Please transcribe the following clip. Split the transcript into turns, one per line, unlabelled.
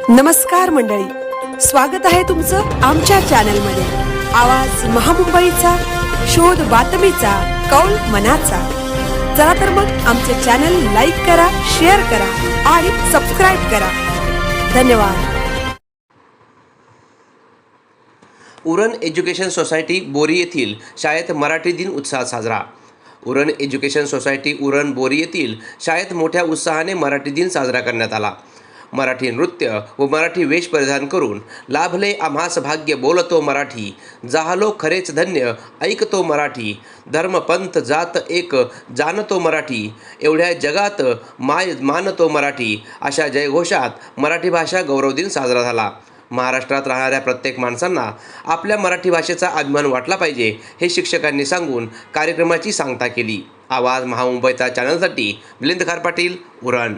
नमस्कार मंडळी, स्वागत आहे तुमचं आमच्या चॅनलमध्ये। आवाज महामुंबईचा, शोध बातमीचा, कौल मनाचा। चला तर मग आमचे चॅनल लाईक करा, शेअर करा आणि सबस्क्राइब करा। धन्यवाद।
उरण एज्युकेशन सोसायटी बोरी येथील शाळेत मराठी दिन उत्साहात साजरा। उरण एज्युकेशन सोसायटी उरण बोरी येथील शाळेत मोठ्या उत्साहाने मराठी दिन साजरा करण्यात आला। मराठी नृत्य व मराठी वेश परिधान करून लाभले आम्हास भाग्य बोलतो मराठी, जाहलो खरेच धन्य ऐकतो मराठी, धर्म पंथ जात एक जाणतो मराठी, एवढ्या जगात मानतो मराठी, अशा जयघोषात मराठी भाषा गौरव दिन साजरा झाला। महाराष्ट्रात राहणाऱ्या प्रत्येक माणसांना आपल्या मराठी भाषेचा अभिमान वाटला पाहिजे हे शिक्षकांनी सांगून कार्यक्रमाची सांगता केली। आवाज महामुंबईचा चॅनलसाठी मिलिंद खार पाटील, उरण।